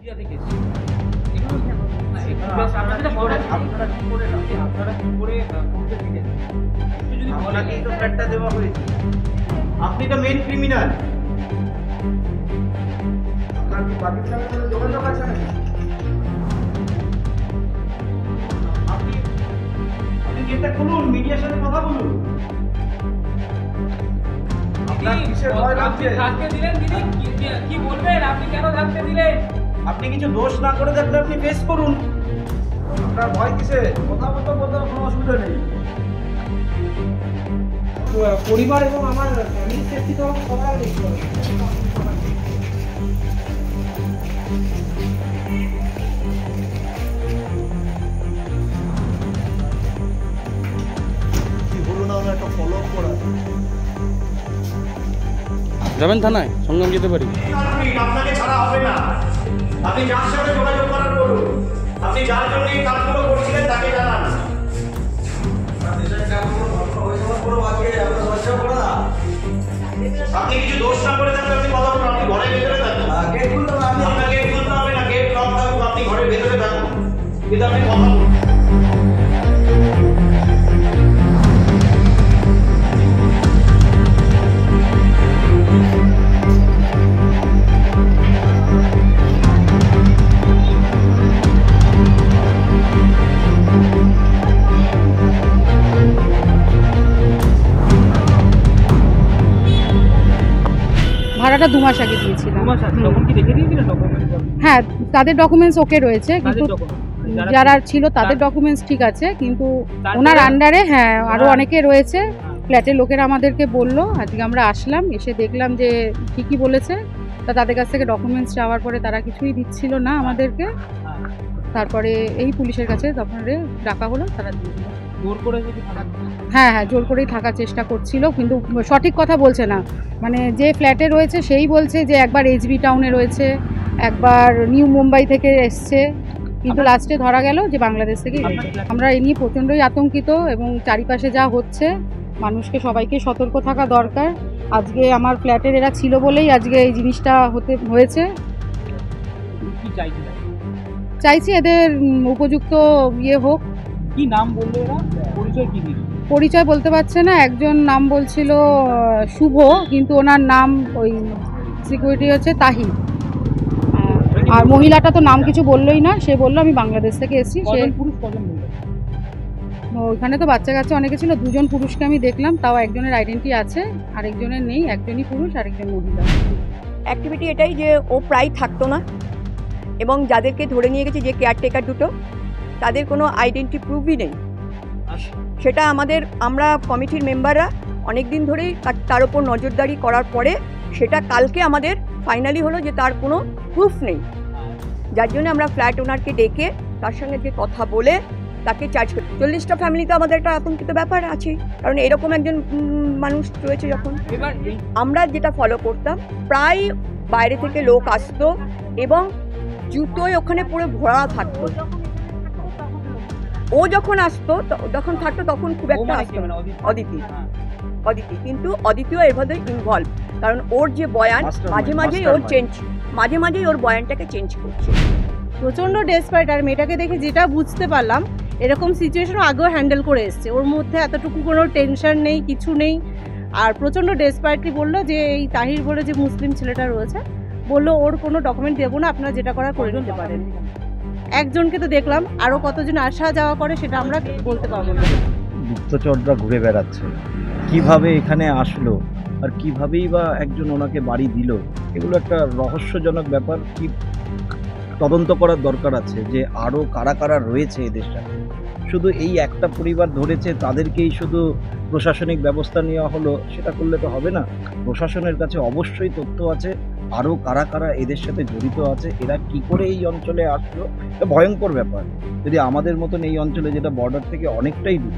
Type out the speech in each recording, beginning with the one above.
নদিয়া থেকে এসেছি। আপনারা কি করে করতে দিলেন? একটু যদি আপনাকেই তো ফ্ল্যাটটা দেওয়া হয়েছে, আপনি তো মেন ক্রিমিনাল। আপনার কি বাকির সঙ্গে কোনো যোগাযোগ আছে নাকি? আপনি গেটটা খুলুন, মিডিয়ার সাথে কথা বলুন। আপনার কিসের ভয় লাগছে? থাকতে দিলেন দিদি, কি বলবেন? আপনি কেন থাকতে দিলেন? আপনি কিছু দোষ না করে থাকলে আপনি ফেস করুন। আপনার ভয় কিসে? কথা বলতে বলতে কোনো অসুবিধা নেই। পরিবার এবং আমার ফ্যামিলি সেফটি তো সবার দেখতে হবে। কি হলো না হলো একটা ফলো আপ করা। যাবেন থানায়, সঙ্গম যেতে পারি। আপনাকে ছাড়া হবে না। আপনি যার সাথে যোগাযোগ করার করুন। আপনি যার জন্য এই কাজগুলো করছিলেন তাকে জানান। আপনি কিছু দোষ না করে থাকলে আপনি কথা বলুন। আপনি ঘরের ভেতরে থাকুন। গেট খুলতে হবে, আপনাকে গেট খুলতে হবে না। গেট লক থাকুক, আপনি ঘরের ভেতরে থাকুন, কিন্তু আপনি কথা বলুন। ভাড়াটা 2 মাস আগে দিয়েছিলাম। তখন কি রেখে দিয়েছিলেন ডকুমেন্ট? হ্যাঁ, তাদের ডকুমেন্টস ওকে রয়েছে, কিন্তু যারা ছিল তাদের ডকুমেন্টস ঠিক আছে, কিন্তু ওনার আন্ডারে হ্যাঁ আরও অনেকে রয়েছে। ফ্ল্যাটের লোকেরা আমাদেরকে বললো, আজকে আমরা আসলাম, এসে দেখলাম যে ঠিকই বলেছে। তা তাদের কাছ থেকে ডকুমেন্টস চাওয়ার পরে তারা কিছুই দিচ্ছিল না আমাদেরকে। তারপরে এই পুলিশের কাছে তখন ডাকা হলো, তারা দিয়ে দিল। জোর করে যদি থাকা হ্যাঁ হ্যাঁ, জোর করেই থাকার চেষ্টা করছিল, কিন্তু সঠিক কথা বলছে না। মানে যে ফ্ল্যাটে রয়েছে সেই বলছে যে একবার এইচবি টাউনে রয়েছে, একবার নিউ মুম্বাই থেকে এসছে, কিন্তু লাস্টে ধরা গেল যে বাংলাদেশ থেকে রয়েছে। আমরা এই নিয়ে প্রচণ্ডই আতঙ্কিত, এবং চারিপাশে যা হচ্ছে মানুষকে সবাইকে সতর্ক থাকা দরকার। আজকে আমার ফ্ল্যাটের এরা ছিল বলেই আজকে এই জিনিসটা হয়েছে। কি চাইছেন? চাইছি এদের উপযুক্ত হোক। কি নাম বললো এরা? পরিচয় কি দিল? পরিচয় বলতে পারছে না। একজন নাম বলছিল শুভ, কিন্তু ওনার নাম ওই সিকিউরিটি হচ্ছে তাহির। আর মহিলাটা তো নাম কিছু বললোই না, সে বললো আমি বাংলাদেশ থেকে এসেছি। সে পুরুষ কজন বললো? ওইখানে তো বাচ্চা কাচ্চা অনেকে ছিল, 2 জন পুরুষকে আমি দেখলাম, তাও একজনের আইডেন্টি আছে, আরেকজনের নেই। একজনই পুরুষ, আরেকজন মহিলা। অ্যাক্টিভিটি এটাই যে ও প্রায় থাকতো না, এবং যাদেরকে ধরে নিয়ে গেছে যে কেয়ারটেকার দুটো, তাদের কোনো আইডেন্টি প্রুফই নেই। সেটা আমরা কমিটির মেম্বাররা অনেক দিন ধরেই তার উপর নজরদারি করার পরে সেটা কালকে আমাদের ফাইনালি হলো যে তার কোনো প্রুফ নেই, যার জন্য আমরা ফ্ল্যাট ওনারকে ডেকে তার সঙ্গে যে কথা বলে তাকে চার্জ করি। 40টা ফ্যামিলি তো আমাদের একটা আতঙ্কিত ব্যাপার আছে, কারণ এরকম একজন মানুষ রয়েছে। যখন আমরা যেটা ফলো করতাম, প্রায় বাইরে থেকে লোক আসতো এবং জুতোয় ওখানে পুরো ভরা থাকতো। ও যখন আসতো যখন থাকতো তখন খুব একটা আসতো না। অদিতি কিন্তু অদিতিও এর মধ্যে ইনভলভ, কারণ ওর যে বয়ান মাঝে মাঝেই ওর বয়ানটাকে চেঞ্জ করছে। প্রচণ্ড ডেসপারেট। আর মেয়েটাকে দেখে যেটা বুঝতে পারলাম, এরকম সিচুয়েশন আগেও হ্যান্ডেল করে এসছে। ওর মধ্যে এতটুকু কোনো টেনশন নেই, কিছু নেই। আর প্রচণ্ড ডেসপারেটলি বললো যে এই তাহির বলে যে মুসলিম ছেলেটা রয়েছে, বললো ওর কোনো ডকুমেন্ট দেবো না, আপনারা যেটা করার করে নিতে পারেন। একজনকে তো দেখলাম, আরও কতজন আসা যাওয়া করে সেটা আমরা বলতে পারবো না। গুপ্তচররা ঘুরে বেড়াচ্ছে, কিভাবে এখানে আসলো আর কিভাবেই বা একজন ওনাকে বাড়ি দিল, এগুলো একটা রহস্যজনক ব্যাপার। কি তদন্ত করার দরকার আছে যে আরও কারা কারা রয়েছে এদের সাথে। শুধু এই একটা পরিবার ধরেছে, তাদেরকেই শুধু প্রশাসনিক ব্যবস্থা নেওয়া হলো, সেটা করলে তো হবে না। প্রশাসনের কাছে অবশ্যই তথ্য আছে আরও কারা কারা এদের সাথে জড়িত আছে, এরা কি করে এই অঞ্চলে আসলো। এটা ভয়ঙ্কর ব্যাপার। যদি আমাদের মতন এই অঞ্চলে, যেটা বর্ডার থেকে অনেকটাই দূর,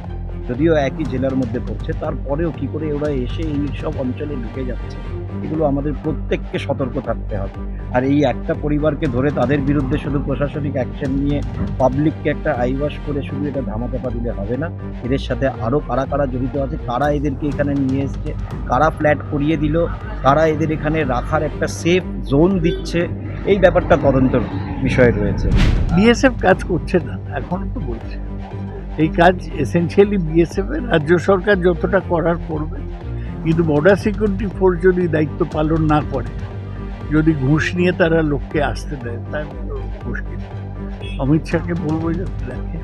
যদিও একই জেলার মধ্যে পড়ছে, তারপরেও কি করে ওরা এসে এই সব অঞ্চলে ঢুকে যাচ্ছে, এগুলো আমাদের প্রত্যেককে সতর্ক থাকতে হবে। আর এই একটা পরিবারকে ধরে তাদের বিরুদ্ধে শুধু প্রশাসনিক অ্যাকশন নিয়ে পাবলিককে একটা আইওয়াশ করে শুধু এটা ধামাচাপা দিলে হবে না। এদের সাথে আরও কারা কারা জড়িত আছে, কারা এদেরকে এখানে নিয়ে এসছে, কারা ফ্ল্যাট করিয়ে দিল, কারা এদের এখানে রাখার একটা সেফ জোন দিচ্ছে, এই ব্যাপারটা তদন্তর বিষয় রয়েছে। বিএসএফ কাজ করছে না, এখনো তো বলছে এই কাজ এসেনশিয়ালি বিএসএফ এর, রাজ্য সরকার যতটা করার করবে, কিন্তু বর্ডার সিকিউরিটি ফোর্স যদি দায়িত্ব পালন না করে, যদি ঘুষ নিয়ে তারা লোককে আসতে দেয়, তার মুশকিল। অমিত শাহকে বলবো যে দেখে